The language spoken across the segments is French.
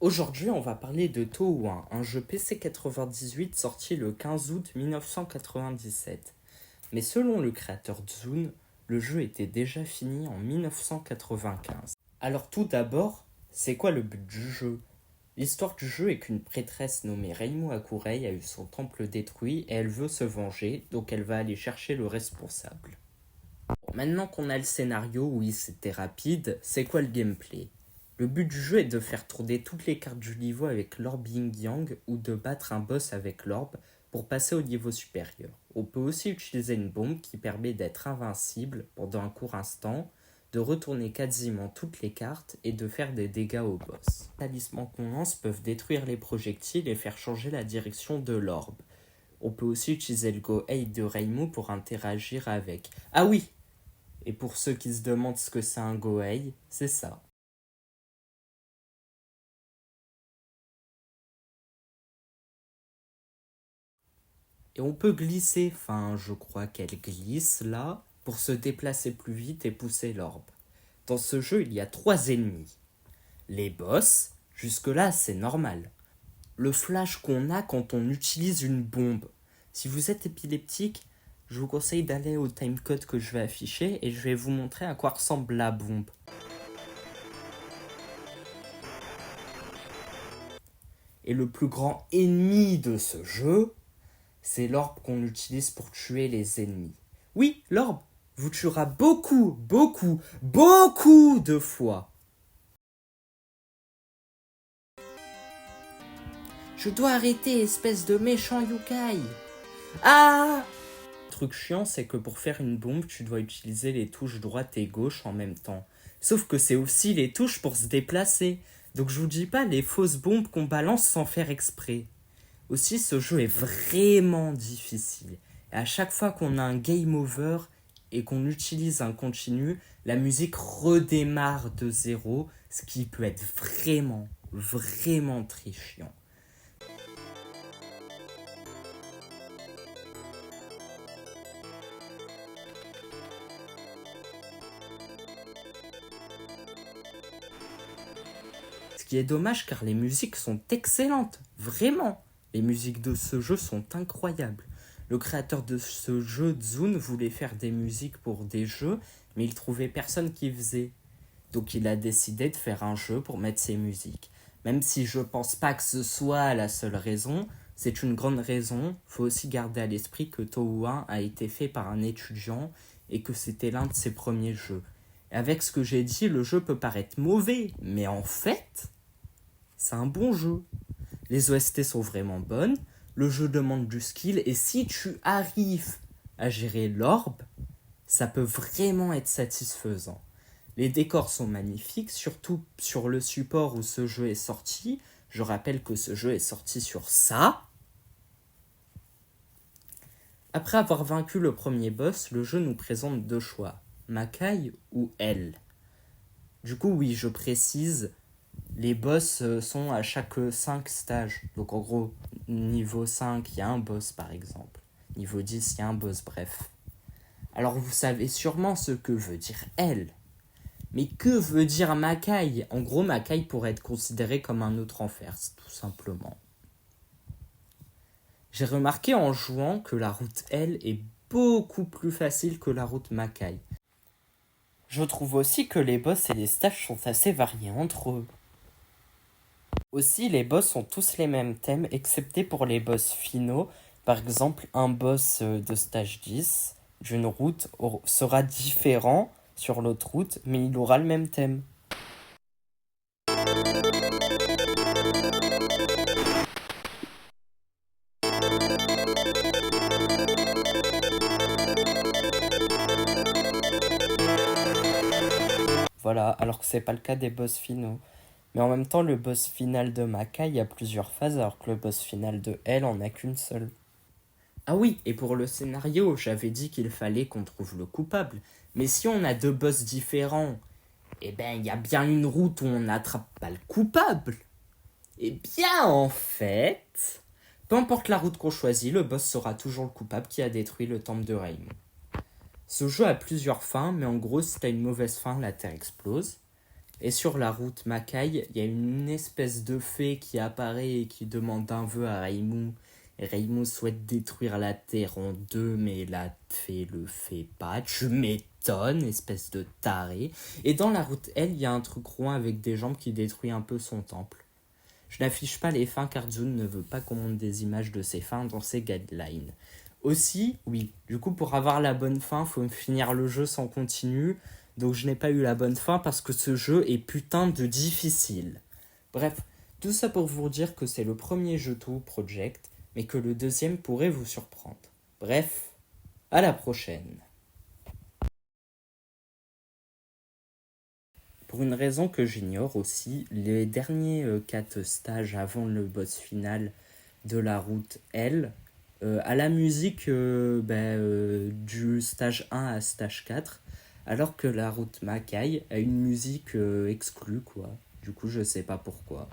Aujourd'hui, on va parler de Touhou, un jeu PC 98 sorti le 15 août 1997. Mais selon le créateur Zune, le jeu était déjà fini en 1995. Alors tout d'abord, c'est quoi le but du jeu? L'histoire du jeu est qu'une prêtresse nommée Reimu Hakurei a eu son temple détruit et elle veut se venger, donc elle va aller chercher le responsable. Maintenant qu'on a le scénario, oui c'était rapide, c'est quoi le gameplay? Le but du jeu est de faire tourner toutes les cartes du niveau avec l'orbe Yin Yang ou de battre un boss avec l'orbe pour passer au niveau supérieur. On peut aussi utiliser une bombe qui permet d'être invincible pendant un court instant, de retourner quasiment toutes les cartes et de faire des dégâts au boss. Les talismans qu'on lance peuvent détruire les projectiles et faire changer la direction de l'orbe. On peut aussi utiliser le Go-Aid de Reimu pour interagir avec. Ah oui! Et pour ceux qui se demandent ce que c'est un Go-Aid, c'est ça. Et on peut glisser, enfin je crois qu'elle glisse là, pour se déplacer plus vite et pousser l'orbe. Dans ce jeu, il y a 3 ennemis. Les boss, jusque-là c'est normal. Le flash qu'on a quand on utilise une bombe. Si vous êtes épileptique, je vous conseille d'aller au timecode que je vais afficher et je vais vous montrer à quoi ressemble la bombe. Et le plus grand ennemi de ce jeu, c'est l'orbe qu'on utilise pour tuer les ennemis. Oui, l'orbe vous tuera beaucoup de fois. Je dois arrêter, espèce de méchant yokai. Ah! Le truc chiant, c'est que pour faire une bombe, tu dois utiliser les touches droite et gauche en même temps. Sauf que c'est aussi les touches pour se déplacer. Donc je vous dis pas les fausses bombes qu'on balance sans faire exprès. Aussi, ce jeu est vraiment difficile. Et à chaque fois qu'on a un game over et qu'on utilise un continu, la musique redémarre de zéro, ce qui peut être vraiment très chiant. Ce qui est dommage car les musiques sont excellentes, vraiment. Les musiques de ce jeu sont incroyables. Le créateur de ce jeu, Zune, voulait faire des musiques pour des jeux, mais il trouvait personne qui faisait. Donc il a décidé de faire un jeu pour mettre ses musiques. Même si je pense pas que ce soit la seule raison, c'est une grande raison. Faut aussi garder à l'esprit que Touhou a été fait par un étudiant et que c'était l'un de ses premiers jeux. Et avec ce que j'ai dit, le jeu peut paraître mauvais, mais en fait, c'est un bon jeu. Les OST sont vraiment bonnes, le jeu demande du skill, et si tu arrives à gérer l'orbe, ça peut vraiment être satisfaisant. Les décors sont magnifiques, surtout sur le support où ce jeu est sorti. Je rappelle que ce jeu est sorti sur ça. Après avoir vaincu le premier boss, le jeu nous présente 2 choix, Makai ou Elle. Du coup, oui, je précise, les boss sont à chaque 5 stages. Donc en gros, niveau 5, il y a un boss par exemple. Niveau 10, il y a un boss, bref. Alors vous savez sûrement ce que veut dire Elle. Mais que veut dire Makai? En gros, Makai pourrait être considéré comme un autre enfer, tout simplement. J'ai remarqué en jouant que la route L est beaucoup plus facile que la route Makai. Je trouve aussi que les boss et les stages sont assez variés entre eux. Aussi, les boss ont tous les mêmes thèmes, excepté pour les boss finaux. Par exemple, un boss de stage 10 d'une route sera différent sur l'autre route, mais il aura le même thème. Voilà, alors que c'est pas le cas des boss finaux. Mais en même temps, le boss final de Makai a plusieurs phases, alors que le boss final de L en a qu'une seule. Ah oui, et pour le scénario, j'avais dit qu'il fallait qu'on trouve le coupable. Mais si on a 2 boss différents, eh ben, il y a bien une route où on n'attrape pas le coupable. Eh bien, en fait, peu importe la route qu'on choisit, le boss sera toujours le coupable qui a détruit le temple de Reimu. Ce jeu a plusieurs fins, mais en gros, si t'as une mauvaise fin, la Terre explose. Et sur la route Mackay, il y a une espèce de fée qui apparaît et qui demande un vœu à Raimou. Et Raimou souhaite détruire la Terre en deux, mais la fée le fait pas. Tu m'étonnes, espèce de taré. Et dans la route L, il y a un truc rond avec des jambes qui détruit un peu son temple. Je n'affiche pas les fins car Zune ne veut pas qu'on monte des images de ses fins dans ses guidelines. Aussi, oui, du coup pour avoir la bonne fin, faut finir le jeu sans continu. Donc je n'ai pas eu la bonne fin parce que ce jeu est putain de difficile. Bref, tout ça pour vous dire que c'est le premier jeu Toho Project, mais que le deuxième pourrait vous surprendre. Bref, à la prochaine. Pour une raison que j'ignore aussi, les derniers 4 stages avant le boss final de la route L, à la musique du stage 1 à stage 4, alors que la route Mackay a une musique exclue, quoi. Du coup, je sais pas pourquoi.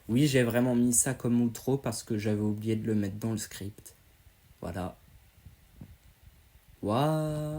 Oui, j'ai vraiment mis ça comme outro parce que j'avais oublié de le mettre dans le script. Voilà. Waouh.